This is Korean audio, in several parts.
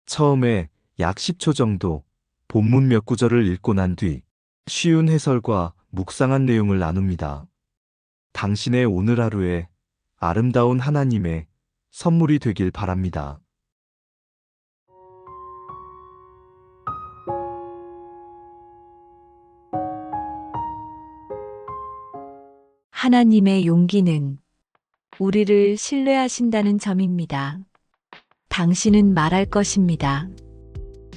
처음에 약 10초 정도 본문 몇 구절을 읽고 난 뒤 쉬운 해설과 묵상한 내용을 나눕니다. 당신의 오늘 하루에 아름다운 하나님의 선물이 되길 바랍니다. 하나님의 용기는 우리를 신뢰하신다는 점입니다. 당신은 말할 것입니다.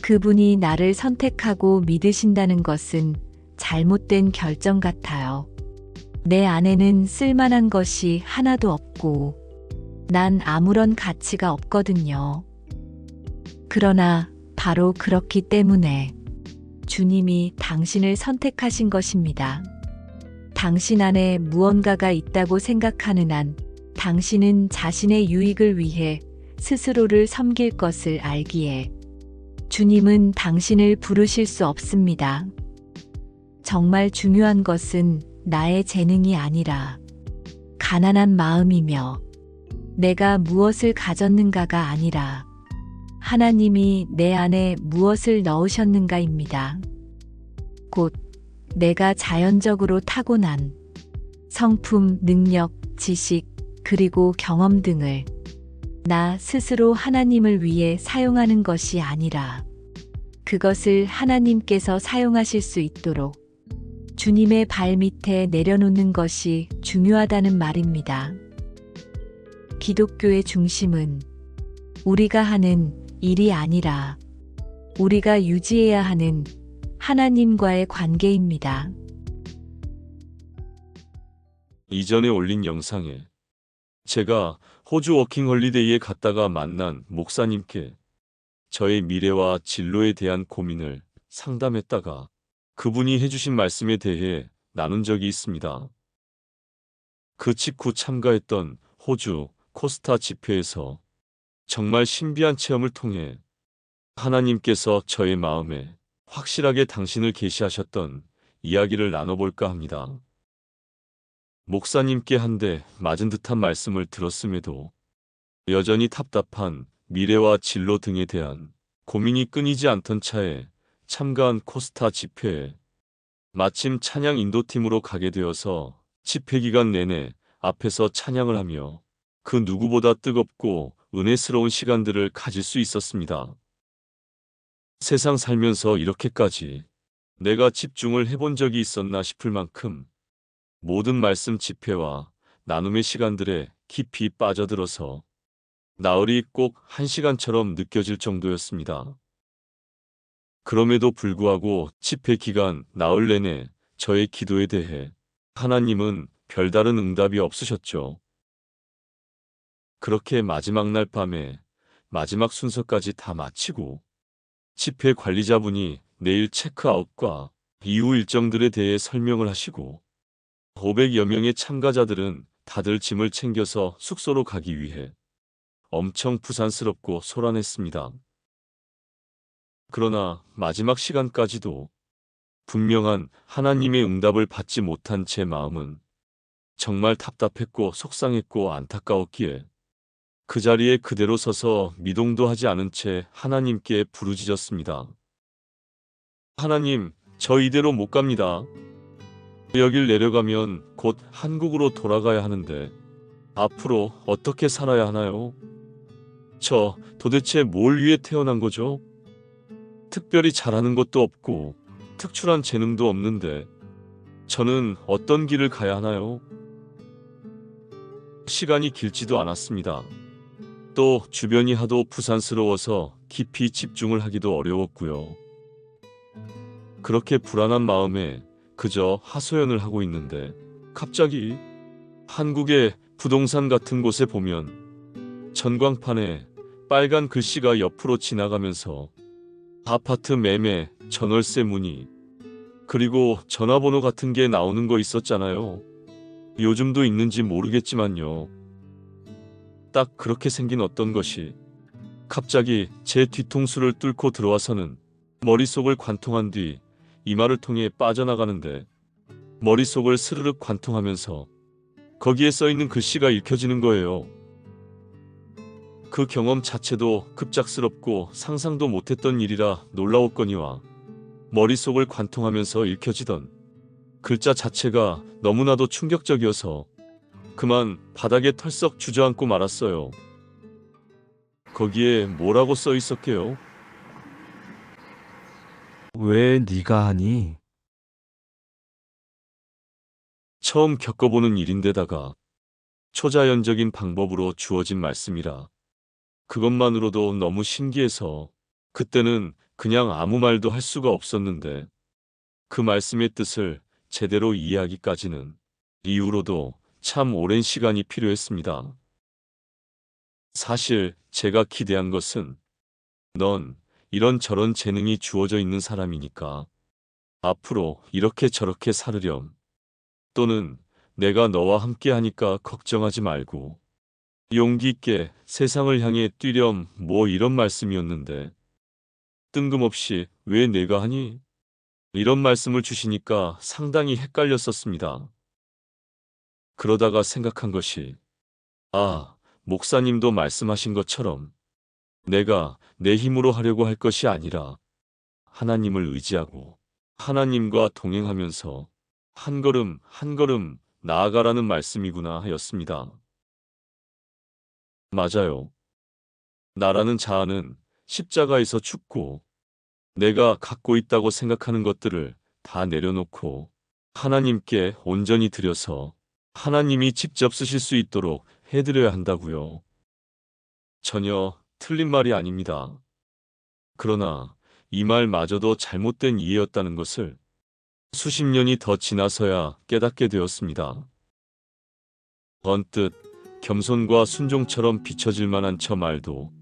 그분이 나를 선택하고 믿으신다는 것은 잘못된 결정 같아요. 내 안에는 쓸만한 것이 하나도 없고, 난 아무런 가치가 없거든요. 그러나 바로 그렇기 때문에 주님이 당신을 선택하신 것입니다. 당신 안에 무언가가 있다고 생각하는 한 당신은 자신의 유익을 위해 스스로를 섬길 것을 알기에 주님은 당신을 부르실 수 없습니다. 정말 중요한 것은 나의 재능이 아니라 가난한 마음이며 내가 무엇을 가졌는가가 아니라 하나님이 내 안에 무엇을 넣으셨는가입니다. 곧 내가 자연적으로 타고난 성품, 능력, 지식, 그리고 경험 등을 나 스스로 하나님을 위해 사용하는 것이 아니라 그것을 하나님께서 사용하실 수 있도록 주님의 발 밑에 내려놓는 것이 중요하다는 말입니다. 기독교의 중심은 우리가 하는 일이 아니라 우리가 유지해야 하는 하나님과의 관계입니다. 이전에 올린 영상에 제가 호주 워킹홀리데이에 갔다가 만난 목사님께 저의 미래와 진로에 대한 고민을 상담했다가 그분이 해주신 말씀에 대해 나눈 적이 있습니다. 그 직후 참가했던 호주 코스타 집회에서 정말 신비한 체험을 통해 하나님께서 저의 마음에 확실하게 당신을 계시하셨던 이야기를 나눠볼까 합니다. 목사님께 한 대 맞은 듯한 말씀을 들었음에도 여전히 답답한 미래와 진로 등에 대한 고민이 끊이지 않던 차에 참가한 코스타 집회에 마침 찬양 인도팀으로 가게 되어서 집회 기간 내내 앞에서 찬양을 하며 그 누구보다 뜨겁고 은혜스러운 시간들을 가질 수 있었습니다. 세상 살면서 이렇게까지 내가 집중을 해본 적이 있었나 싶을 만큼 모든 말씀 집회와 나눔의 시간들에 깊이 빠져들어서 나흘이 꼭 1시간처럼 느껴질 정도였습니다. 그럼에도 불구하고 집회 기간 나흘 내내 저의 기도에 대해 하나님은 별다른 응답이 없으셨죠. 그렇게 마지막 날 밤에 마지막 순서까지 다 마치고 집회 관리자분이 내일 체크아웃과 이후 일정들에 대해 설명을 하시고 500여 명의 참가자들은 다들 짐을 챙겨서 숙소로 가기 위해 엄청 부산스럽고 소란했습니다. 그러나 마지막 시간까지도 분명한 하나님의 응답을 받지 못한 제 마음은 정말 답답했고 속상했고 안타까웠기에 그 자리에 그대로 서서 미동도 하지 않은 채 하나님께 부르짖었습니다. 하나님, 저 이대로 못 갑니다. 여길 내려가면 곧 한국으로 돌아가야 하는데 앞으로 어떻게 살아야 하나요? 저 도대체 뭘 위해 태어난 거죠? 특별히 잘하는 것도 없고 특출한 재능도 없는데 저는 어떤 길을 가야 하나요? 시간이 길지도 않았습니다. 또 주변이 하도 부산스러워서 깊이 집중을 하기도 어려웠고요. 그렇게 불안한 마음에 그저 하소연을 하고 있는데 갑자기 한국의 부동산 같은 곳에 보면 전광판에 빨간 글씨가 옆으로 지나가면서 아파트 매매, 전월세 문의, 그리고 전화번호 같은 게 나오는 거 있었잖아요. 요즘도 있는지 모르겠지만요. 딱 그렇게 생긴 어떤 것이 갑자기 제 뒤통수를 뚫고 들어와서는 머릿속을 관통한 뒤 이마를 통해 빠져나가는데 머릿속을 스르륵 관통하면서 거기에 써있는 글씨가 읽혀지는 거예요. 그 경험 자체도 급작스럽고 상상도 못했던 일이라 놀라웠거니와 머릿속을 관통하면서 읽혀지던 글자 자체가 너무나도 충격적이어서 그만 바닥에 털썩 주저앉고 말았어요. 거기에 뭐라고 써 있었게요? 왜 네가 하니? 처음 겪어보는 일인데다가 초자연적인 방법으로 주어진 말씀이라 그것만으로도 너무 신기해서 그때는 그냥 아무 말도 할 수가 없었는데 그 말씀의 뜻을 제대로 이해하기까지는 이후로도 참 오랜 시간이 필요했습니다. 사실 제가 기대한 것은 넌 이런저런 재능이 주어져 있는 사람이니까 앞으로 이렇게 저렇게 살으렴. 또는 내가 너와 함께 하니까 걱정하지 말고 용기 있게 세상을 향해 뛰렴 뭐 이런 말씀이었는데 뜬금없이 왜 내가 하니? 이런 말씀을 주시니까 상당히 헷갈렸었습니다. 그러다가 생각한 것이 목사님도 말씀하신 것처럼 내가 내 힘으로 하려고 할 것이 아니라 하나님을 의지하고 하나님과 동행하면서 한 걸음 한 걸음 나아가라는 말씀이구나 하였습니다. 맞아요. 나라는 자아는 십자가에서 죽고 내가 갖고 있다고 생각하는 것들을 다 내려놓고 하나님께 온전히 드려서 하나님이 직접 쓰실 수 있도록 해드려야 한다고요. 전혀 틀린 말이 아닙니다. 그러나 이 말마저도 잘못된 이해였다는 것을 수십 년이 더 지나서야 깨닫게 되었습니다. 언뜻 겸손과 순종처럼 비춰질 만한 저 말도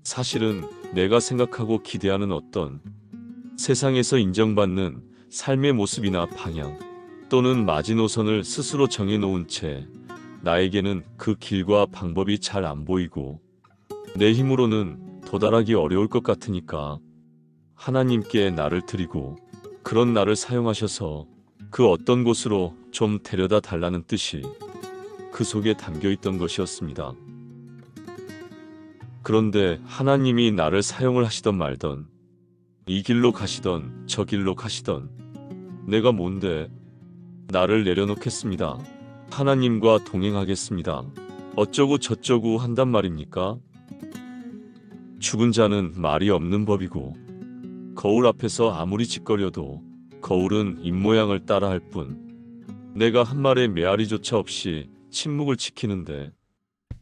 사실은 내가 생각하고 기대하는 어떤 세상에서 인정받는 삶의 모습이나 방향 또는 마지노선을 스스로 정해놓은 채 나에게는 그 길과 방법이 잘 안 보이고 내 힘으로는 도달하기 어려울 것 같으니까 하나님께 나를 드리고 그런 나를 사용하셔서 그 어떤 곳으로 좀 데려다 달라는 뜻이 그 속에 담겨 있던 것이었습니다. 그런데 하나님이 나를 사용을 하시던 말던 이 길로 가시던 저 길로 가시던 내가 뭔데 나를 내려놓겠습니다. 하나님과 동행하겠습니다. 어쩌고 저쩌고 한단 말입니까? 죽은 자는 말이 없는 법이고 거울 앞에서 아무리 짓거려도 거울은 입모양을 따라할 뿐 내가 한 말의 메아리조차 없이 침묵을 지키는데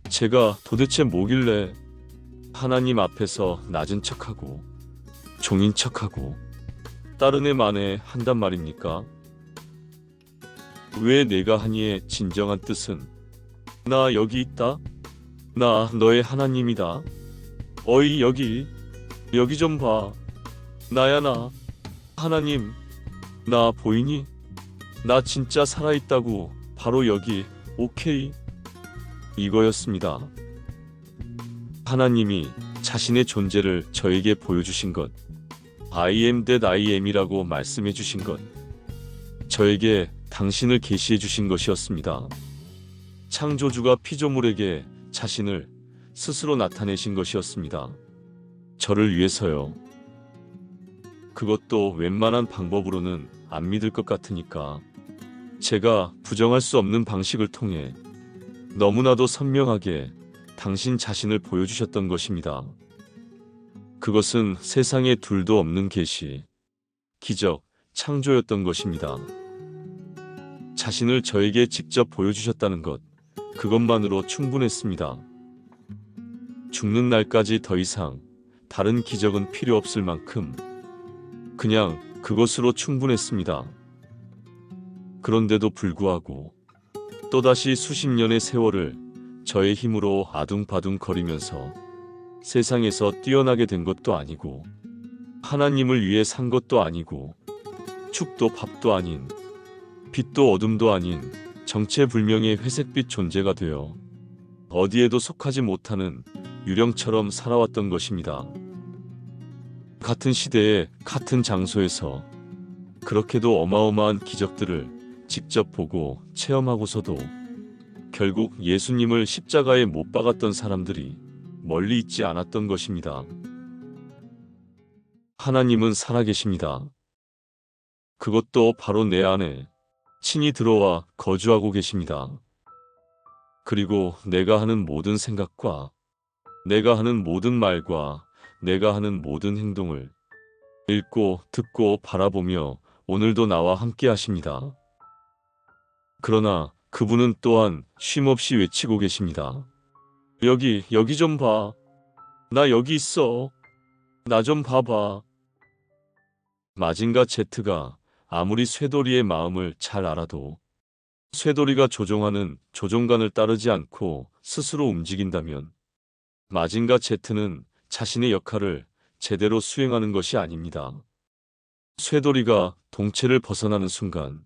제가 도대체 뭐길래 하나님 앞에서 낮은 척하고 종인 척하고 다른 애 만에 한단 말입니까? 왜 내가 하니의 진정한 뜻은 나 여기 있다. 나 너의 하나님이다. 어이 여기 좀 봐. 나야 나. 하나님 나 보이니? 나 진짜 살아있다고. 바로 여기. 오케이. 이거였습니다. 하나님이 자신의 존재를 저에게 보여주신 것. I am that I am이라고 말씀해 주신 것. 저에게 당신을 계시해 주신 것이었습니다. 창조주가 피조물에게 자신을 스스로 나타내신 것이었습니다. 저를 위해서요. 그것도 웬만한 방법으로는 안 믿을 것 같으니까 제가 부정할 수 없는 방식을 통해 너무나도 선명하게 당신 자신을 보여주셨던 것입니다. 그것은 세상에 둘도 없는 계시, 기적, 창조였던 것입니다. 자신을 저에게 직접 보여주셨다는 것, 그것만으로 충분했습니다. 죽는 날까지 더 이상 다른 기적은 필요 없을 만큼 그냥 그것으로 충분했습니다. 그런데도 불구하고 또다시 수십 년의 세월을 저의 힘으로 아둥바둥 거리면서 세상에서 뛰어나게 된 것도 아니고 하나님을 위해 산 것도 아니고 죽도 밥도 아닌 빛도 어둠도 아닌 정체불명의 회색빛 존재가 되어 어디에도 속하지 못하는 유령처럼 살아왔던 것입니다. 같은 시대에 같은 장소에서 그렇게도 어마어마한 기적들을 직접 보고 체험하고서도 결국 예수님을 십자가에 못 박았던 사람들이 멀리 있지 않았던 것입니다. 하나님은 살아계십니다. 그것도 바로 내 안에 친히 들어와 거주하고 계십니다. 그리고 내가 하는 모든 생각과 내가 하는 모든 말과 내가 하는 모든 행동을 읽고 듣고 바라보며 오늘도 나와 함께 하십니다. 그러나 그분은 또한 쉼없이 외치고 계십니다. 여기 좀 봐. 나 여기 있어. 나 좀 봐봐. 마징가 제트가 아무리 쇠돌이의 마음을 잘 알아도 쇠돌이가 조종하는 조종관을 따르지 않고 스스로 움직인다면 마징가 제트는 자신의 역할을 제대로 수행하는 것이 아닙니다. 쇠돌이가 동체를 벗어나는 순간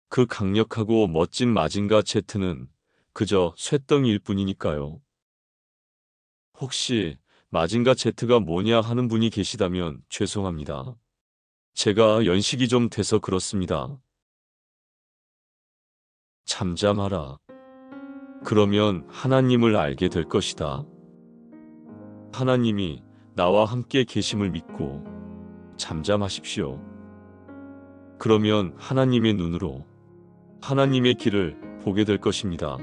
그 강력하고 멋진 마징가 제트는 그저 쇠덩이일 뿐이니까요. 혹시 마징가 제트가 뭐냐 하는 분이 계시다면 죄송합니다. 제가 연식이 좀 돼서 그렇습니다. 잠잠하라. 그러면 하나님을 알게 될 것이다. 하나님이 나와 함께 계심을 믿고 잠잠하십시오. 그러면 하나님의 눈으로 하나님의 길을 보게 될 것입니다.